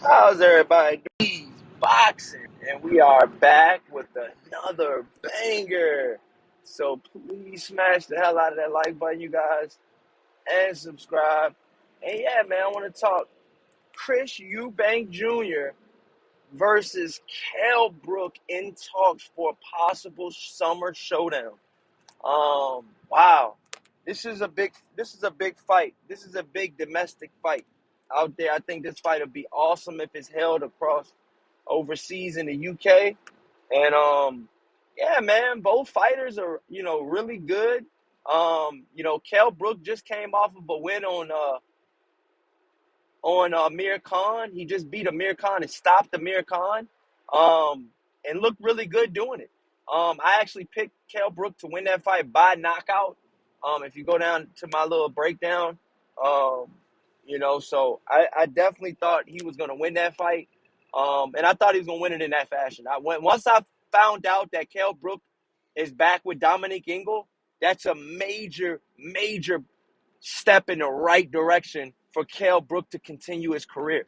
How's everybody doing? Boxing, and we are back with another banger. So please smash the hell out of that like button, you guys, and subscribe. And yeah, man, I want to talk Chris Eubank Jr. versus Kell Brook in talks for a possible summer showdown. Wow, this is a big fight. This is a big domestic fight out there. I think this fight would be awesome if it's held across overseas in the UK. And yeah, man, both fighters are really good. Kell Brook just came off of a win on Amir Khan. He just beat Amir Khan and stopped Amir Khan, and looked really good doing it. I actually picked Kell Brook to win that fight by knockout. If you go down to my little breakdown, um, so I definitely thought he was going to win that fight, and I thought he was going to win it in that fashion. Once I found out that Kell Brook is back with Dominic Ingle, that's a major, major step in the right direction for Kell Brook to continue his career.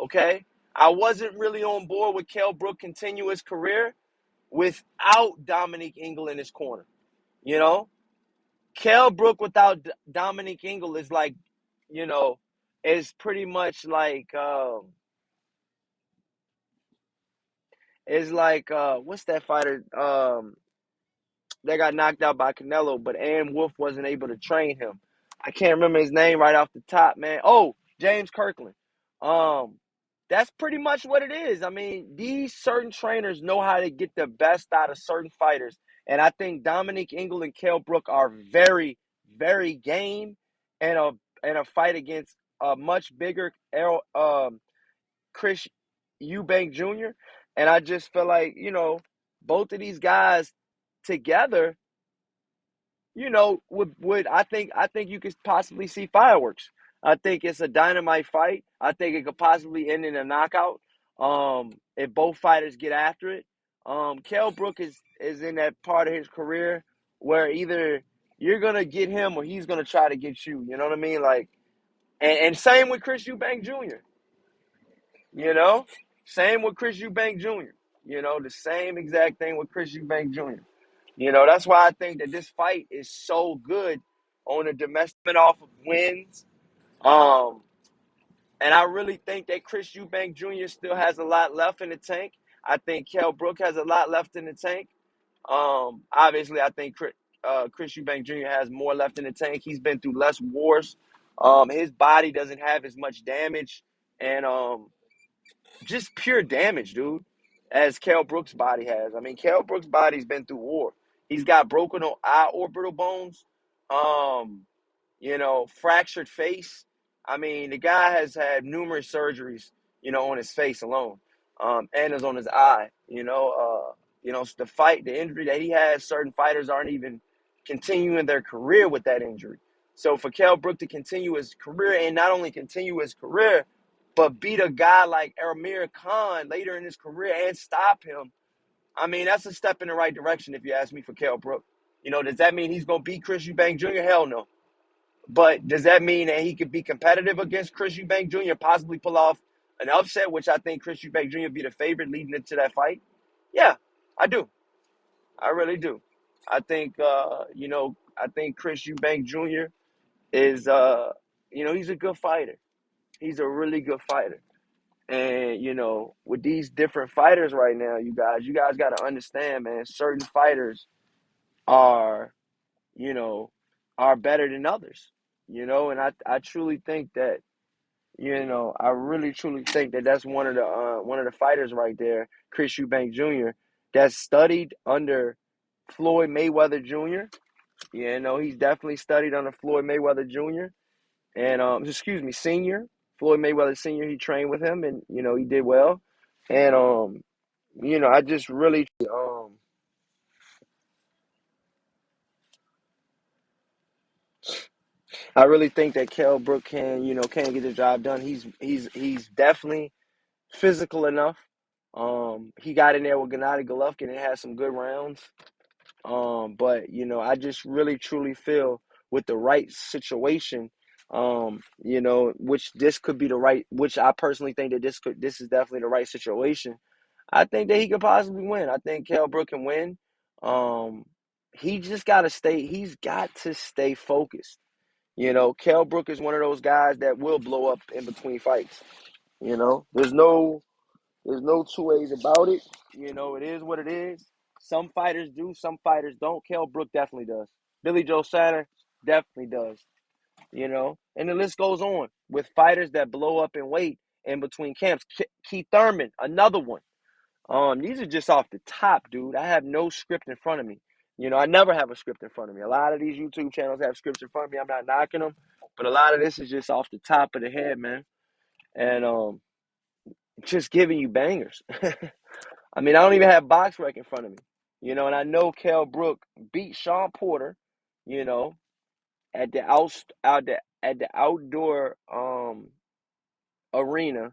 Okay? I wasn't really on board with Kell Brook continue his career without Dominic Ingle in his corner. You know? Kell Brook without Dominic Ingle is like, you know, is pretty much like what's that fighter that got knocked out by Canelo, but Ann Wolf wasn't able to train him. I can't remember his name right off the top, man. Oh, James Kirkland. Um, that's pretty much what it is. I mean, these certain trainers know how to get the best out of certain fighters, and I think Dominic Ingle and Kell Brook are very, very game, and a fight against a much bigger Chris Eubank Jr. And I just feel like both of these guys together would I think you could possibly see fireworks. I think it's a dynamite fight. I think it could possibly end in a knockout. If both fighters get after it. Kell Brook is in that part of his career where either you're gonna get him or he's gonna try to get you. You know what I mean? Like, and same with Chris Eubank Jr. You know, same with Chris Eubank Jr. The same exact thing with Chris Eubank Jr. That's why I think that this fight is so good on the domestic off of wins. Um, and I really think that Chris Eubank Jr. still has a lot left in the tank. I think Kell Brook has a lot left in the tank. Obviously, I think Chris Eubank Jr. has more left in the tank. He's been through less wars. His body doesn't have as much damage, and just pure damage, dude, as Kell Brook's body has. I mean, Kell Brook's body's been through war. He's got broken eye orbital bones, um, fractured face. I mean, the guy has had numerous surgeries, on his face alone, and is on his eye. The injury that he has, certain fighters aren't even continuing their career with that injury. So for Kell Brook to continue his career and not only continue his career, but beat a guy like Amir Khan later in his career and stop him, I mean, that's a step in the right direction if you ask me for Kell Brook. Does that mean he's going to beat Chris Eubank Jr.? Hell no. But does that mean that he could be competitive against Chris Eubank Jr., possibly pull off an upset, which I think Chris Eubank Jr. would be the favorite leading into that fight? Yeah, I do. I really do. I think, I think Chris Eubank Jr. is, he's a good fighter. He's a really good fighter. And, with these different fighters right now, you guys got to understand, man, certain fighters are, you know, are better than others, and I truly think that, I really truly think that that's one of the fighters right there, Chris Eubank Jr., that studied under Floyd Mayweather Jr. He's definitely studied under Floyd Mayweather Jr. and excuse me, Senior. Floyd Mayweather Senior. He trained with him, and he did well. And I just really I really think that Kell Brook can get the job done. He's definitely physical enough. He got in there with Gennady Golovkin and had some good rounds. But I just really truly feel with the right situation, Which this could be the right, which I personally think that this is definitely the right situation. I think that he could possibly win. I think Kell Brook can win. Um, he's got to stay focused. Kell Brook is one of those guys that will blow up in between fights. There's no two ways about it. It is what it is. Some fighters do, some fighters don't. Kell Brook definitely does. Billy Joe Satter definitely does. And the list goes on with fighters that blow up in weight in between camps. Keith Thurman, another one. These are just off the top, dude. I have no script in front of me. I never have a script in front of me. A lot of these YouTube channels have scripts in front of me. I'm not knocking them, but a lot of this is just off the top of the head, man. And just giving you bangers. I mean, I don't even have box rec in front of me. And I know Kell Brook beat Sean Porter, you know, at the outdoor arena,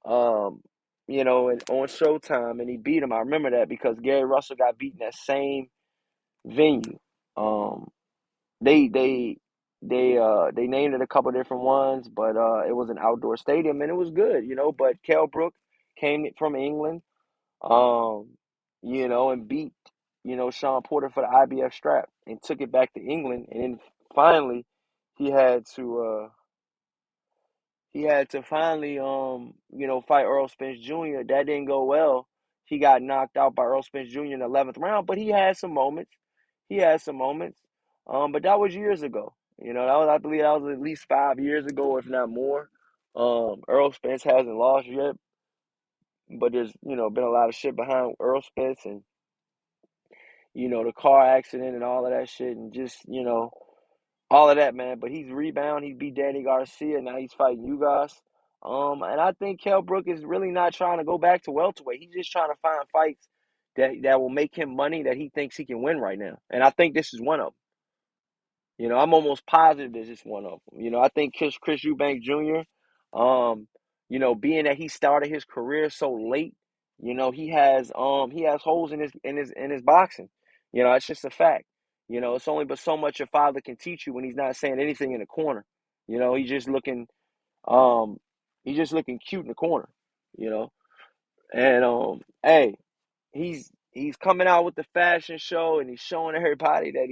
um, and on Showtime, and he beat him. I remember that because Gary Russell got beat in that same venue. Um, they named it a couple different ones, but it was an outdoor stadium and it was good, But Kell Brook came from England, um, and beat, Sean Porter for the IBF strap and took it back to England, and then finally he had to finally fight Earl Spence Jr. That didn't go well. He got knocked out by Earl Spence Jr. in the 11th round, but he had some moments. But that was years ago. I believe that was at least 5 years ago, if not more. Earl Spence hasn't lost yet, but there's been a lot of shit behind Earl Spence, and the car accident and all of that shit, and just all of that, man. But he's rebound. He beat Danny Garcia. Now he's fighting you guys. And I think Kell Brook is really not trying to go back to welterweight. He's just trying to find fights that will make him money that he thinks he can win right now. And I think this is one of them. I'm almost positive this is one of them. I think Chris Eubank Jr. Being that he started his career so late, he has holes in his boxing. It's just a fact. It's only but so much your father can teach you when he's not saying anything in the corner. He's just looking um he's just looking cute in the corner, you know. And hey, he's coming out with the fashion show and he's showing everybody that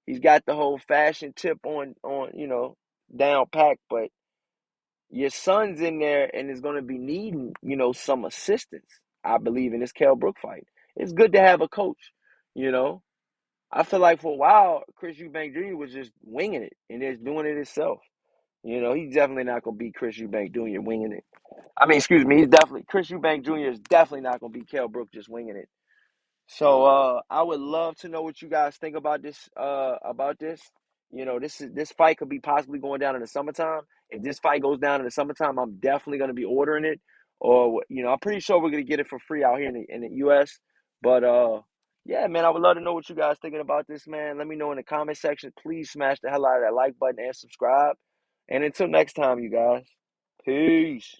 he's got the whole fashion tip on down pack, but your son's in there and is going to be needing, some assistance, I believe, in this Kell Brook fight. It's good to have a coach, you know. I feel like for a while, Chris Eubank Jr. was just winging it and just doing it himself. He's definitely not going to beat Chris Eubank Jr. winging it. I mean, excuse me, Chris Eubank Jr. is definitely not going to beat Kell Brook just winging it. So I would love to know what you guys think about this. This fight could be possibly going down in the summertime. If this fight goes down in the summertime, I'm definitely going to be ordering it. Or I'm pretty sure we're going to get it for free out here in the U.S. But yeah, man, I would love to know what you guys thinking about this, man. Let me know in the comment section. Please smash the hell out of that like button and subscribe. And until next time, you guys, peace.